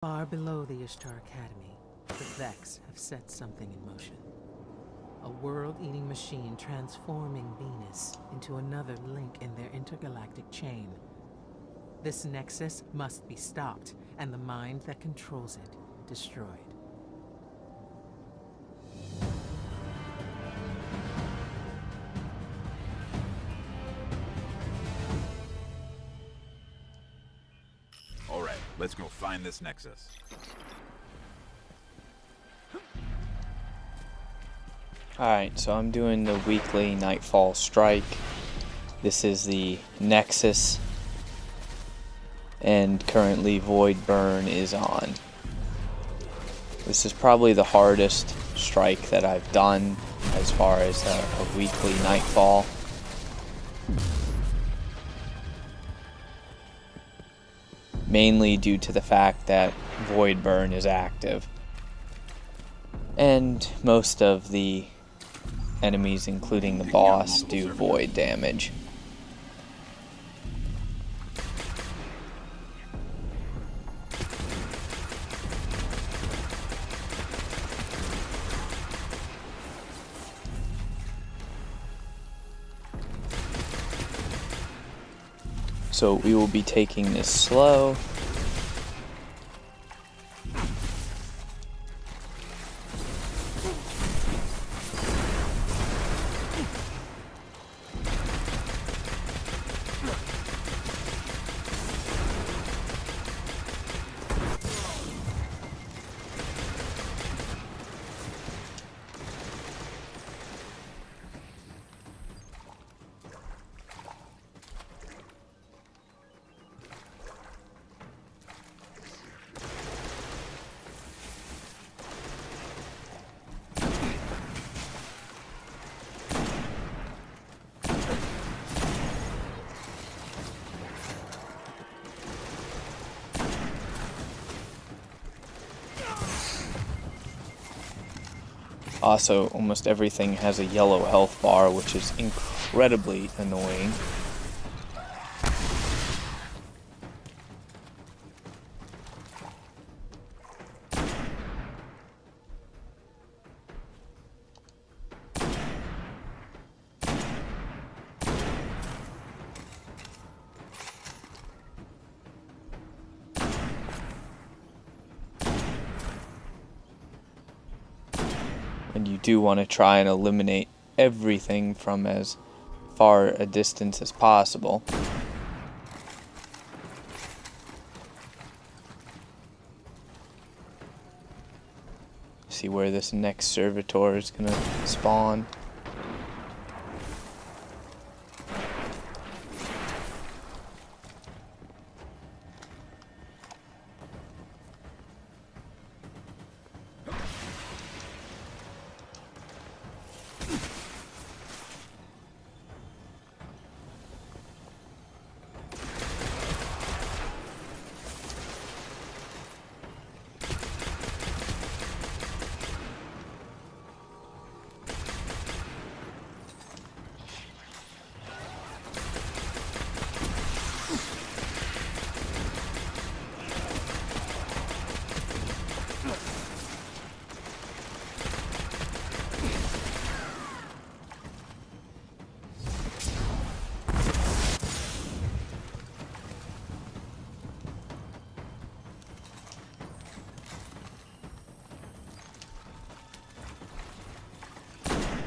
Far below the Ishtar Academy, the Vex have set something in motion. A world-eating machine transforming Venus into another link in their intergalactic chain. This nexus must be stopped, and the mind that controls it destroyed. All right, let's go find this nexus. Alright, so I'm doing the weekly Nightfall strike. This is the Nexus, and currently Void Burn is on. This is probably the hardest strike that I've done as far as a weekly Nightfall. Mainly due to the fact that Void Burn is active. And most of the enemies, including the boss, do void damage. So we will be taking this slow. Also, almost everything has a yellow health bar, which is incredibly annoying. And you do want to try and eliminate everything from as far a distance as possible. See where this next servitor is going to spawn.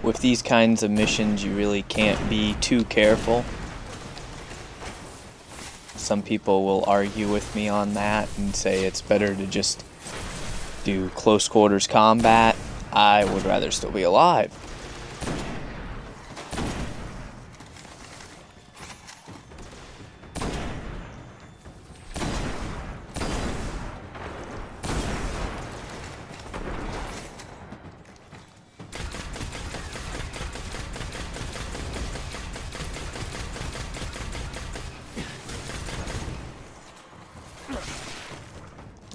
With these kinds of missions, you really can't be too careful. Some people will argue with me on that and say it's better to just do close quarters combat. I would rather still be alive.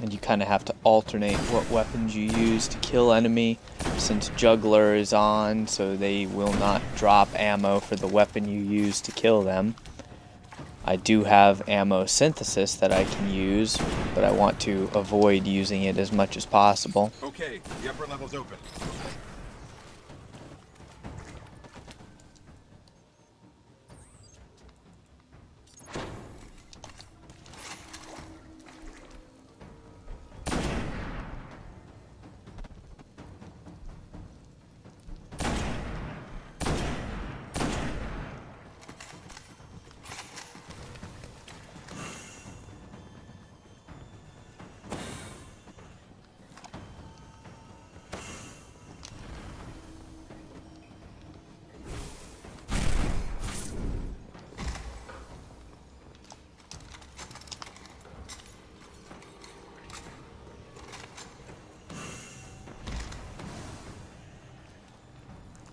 And you kind of have to alternate what weapons you use to kill enemy, since Juggler is on, so they will not drop ammo for the weapon you use to kill them. I do have ammo synthesis that I can use, but I want to avoid using it as much as possible. Okay, the upper level's open.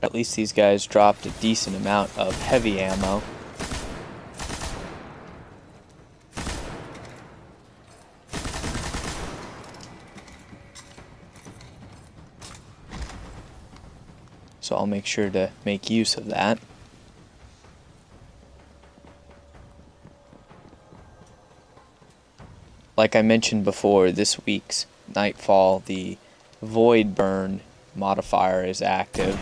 At least these guys dropped a decent amount of heavy ammo. So I'll make sure to make use of that. Like I mentioned before, this week's Nightfall, the Void Burn modifier is active.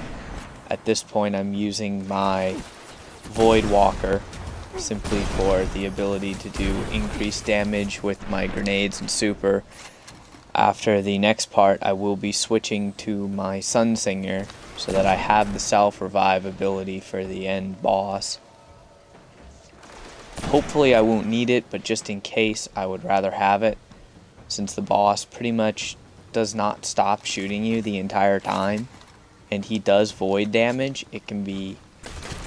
At this point, I'm using my Void Walker simply for the ability to do increased damage with my grenades and super. After the next part, I will be switching to my Sunsinger so that I have the self-revive ability for the end boss. Hopefully I won't need it, but just in case, I would rather have it, since the boss pretty much does not stop shooting you the entire time, and he does void damage. It can be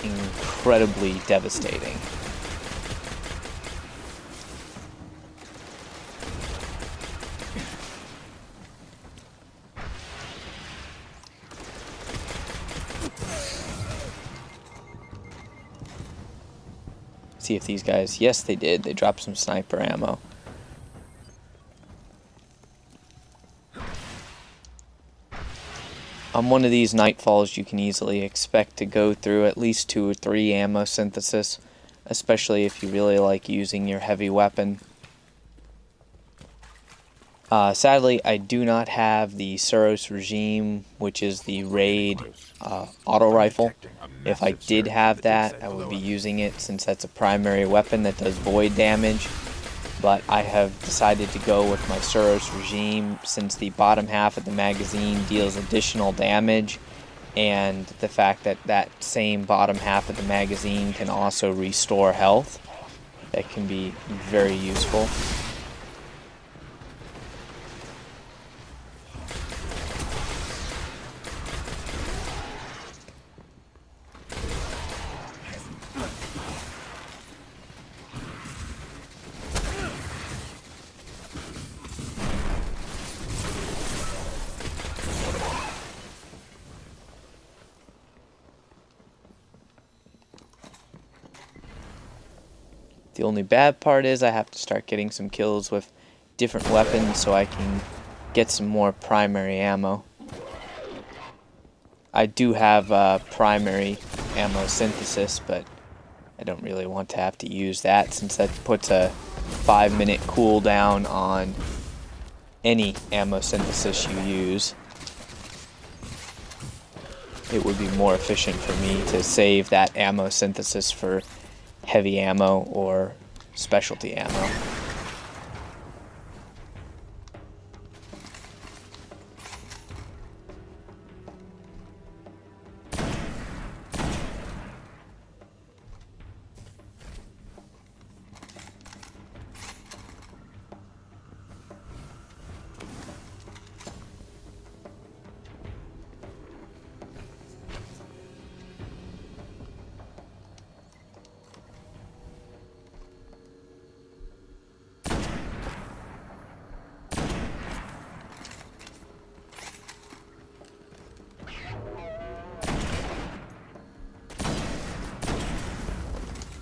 incredibly devastating. See if these guys, yes they did, they dropped some sniper ammo. On one of these Nightfalls you can easily expect to go through at least 2 or 3 ammo synthesis, especially if you really like using your heavy weapon. Sadly, I do not have the Suros Regime, which is the raid auto rifle. If I did have that, I would be using it since that's a primary weapon that does void damage. But I have decided to go with my Suros Regime since the bottom half of the magazine deals additional damage, and the fact that that same bottom half of the magazine can also restore health. That can be very useful. The only bad part is I have to start getting some kills with different weapons so I can get some more primary ammo. I do have primary ammo synthesis, but I don't really want to have to use that since that puts a 5-minute cooldown on any ammo synthesis you use. It would be more efficient for me to save that ammo synthesis for heavy ammo or specialty ammo.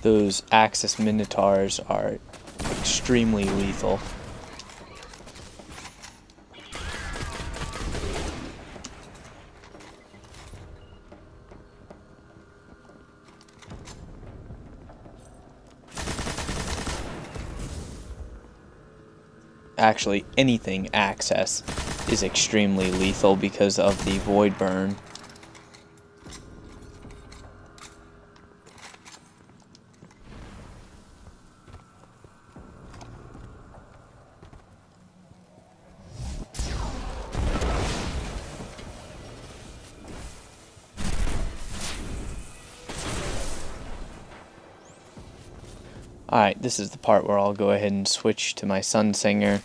Those Axis Minotaurs are extremely lethal. actually anything access is extremely lethal because of the void burn. Alright, this is the part where I'll go ahead and switch to my Sunsinger,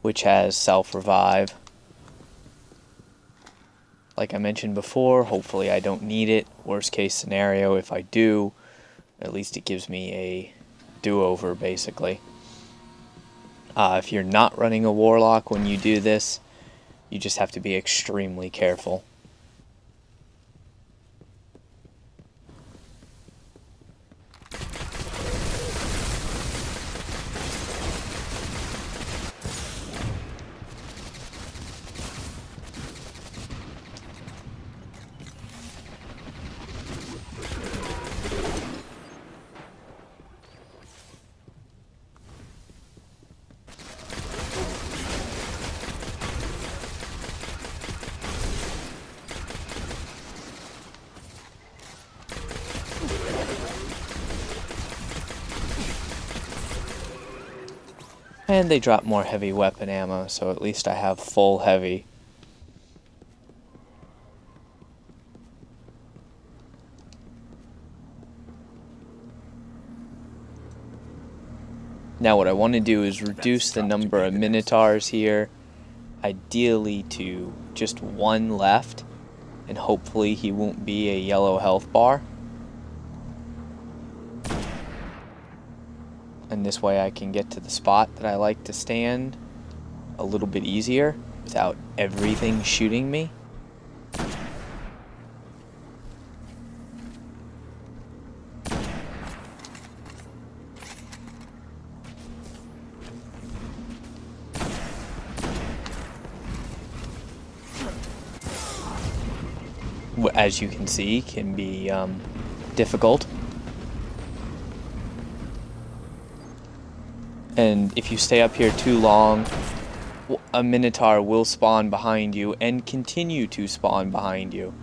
which has self-revive. Like I mentioned before, hopefully I don't need it. Worst case scenario, if I do, at least it gives me a do-over, basically. If you're not running a Warlock when you do this, you just have to be extremely careful. And they drop more heavy weapon ammo, so at least I have full heavy. Now what I want to do is reduce the number of Minotaurs here, ideally to just one left, and hopefully he won't be a yellow health bar. And this way I can get to the spot that I like to stand a little bit easier without everything shooting me. As you can see, can be difficult. And if you stay up here too long, a Minotaur will spawn behind you and continue to spawn behind you.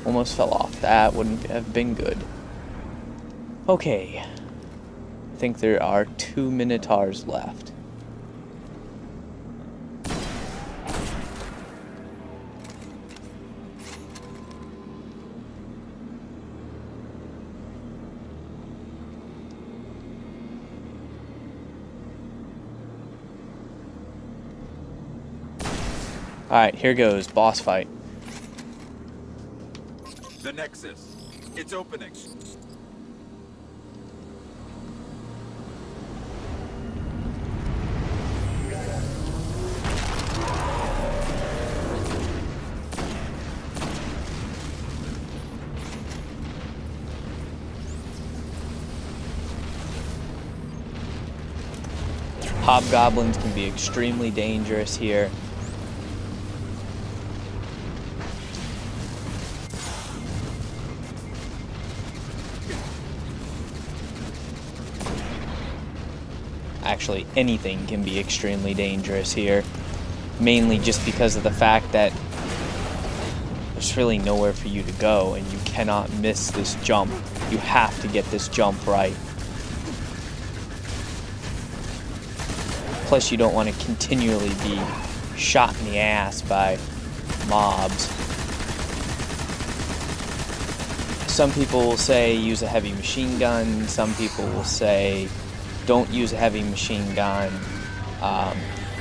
Almost fell off. That wouldn't have been good. Okay. I think there are 2 Minotaurs left. Alright, here goes. Boss fight. The nexus. It's opening. Hobgoblins can be extremely dangerous here. Actually, anything can be extremely dangerous here, mainly just because of the fact that there's really nowhere for you to go and you cannot miss this jump. You have to get this jump right. Plus, you don't want to continually be shot in the ass by mobs. Some people will say use a heavy machine gun. Some people will say don't use a heavy machine gun.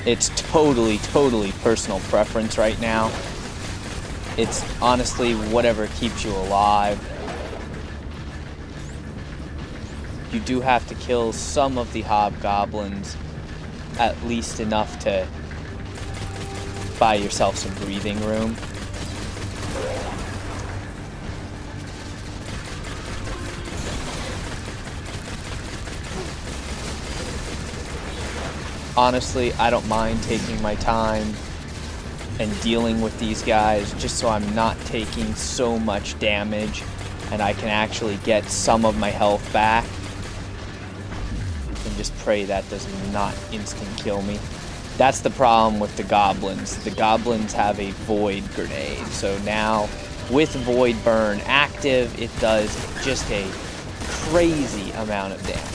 It's totally personal preference right now. It's honestly whatever keeps you alive. You do have to kill some of the hobgoblins, at least enough to buy yourself some breathing room. honestly, I don't mind taking my time and dealing with these guys just so I'm not taking so much damage and I can actually get some of my health back. And just pray that does not instant kill me. That's the problem with the goblins. The goblins have a void grenade. So now with void burn active, it does just a crazy amount of damage.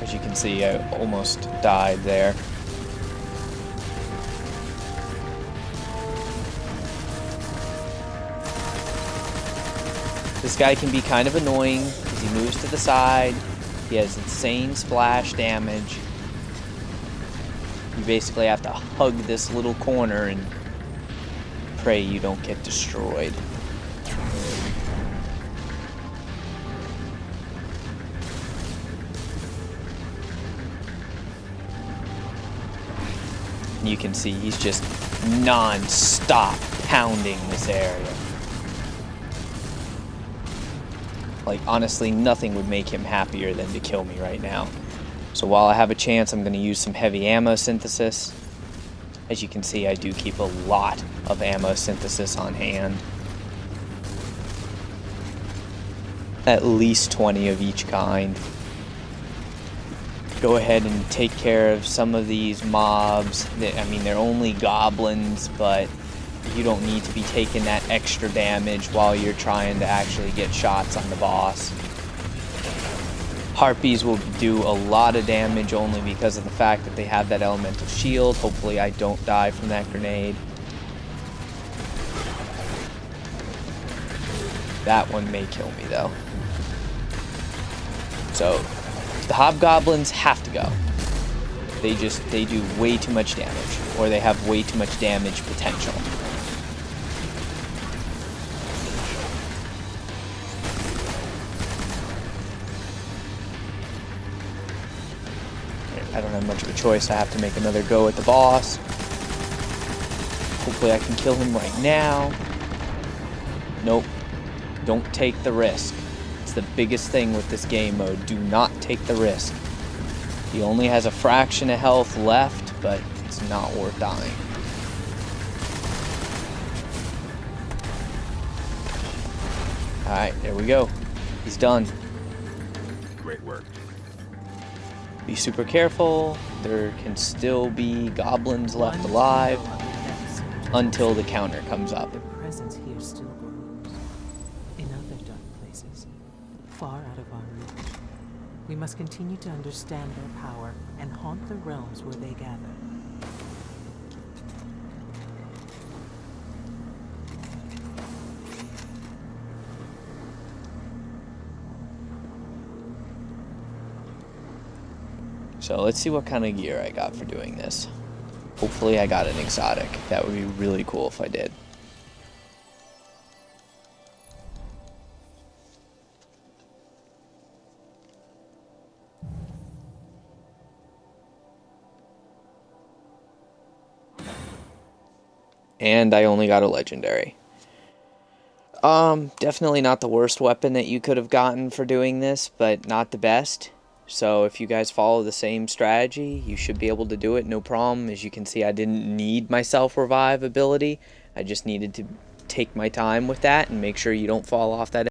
As you can see, I almost died there. This guy can be kind of annoying because he moves to the side. He has insane splash damage. You basically have to hug this little corner and pray you don't get destroyed. You can see he's just non-stop pounding this area. Like, honestly, nothing would make him happier than to kill me right now. So while I have a chance, I'm going to use some heavy ammo synthesis. As you can see, I do keep a lot of ammo synthesis on hand. At least 20 of each kind. Go ahead and take care of some of these mobs. I mean, they're only goblins, but you don't need to be taking that extra damage while you're trying to actually get shots on the boss. Harpies will do a lot of damage only because of the fact that they have that elemental shield. Hopefully I don't die from that grenade. That one may kill me though. So the hobgoblins have to go. They do way too much damage, or they have way too much damage potential. I don't have much of a choice. I have to make another go at the boss. Hopefully I can kill him right now. Nope. Don't take the risk. It's the biggest thing with this game mode. Do not take the risk. He only has a fraction of health left, but it's not worth dying. Alright, there we go. He's done. Great work. Be super careful. There can still be goblins left alive until the counter comes up. The presence here still grows. In other dark places, far out of our reach. We must continue to understand their power and haunt the realms where they gather. So let's see what kind of gear I got for doing this. Hopefully I got an exotic. That would be really cool if I did. And I only got a legendary. Definitely not the worst weapon that you could have gotten for doing this, but not the best. So if you guys follow the same strategy, you should be able to do it, no problem. As you can see, I didn't need my self-revive ability. I just needed to take my time with that and make sure you don't fall off that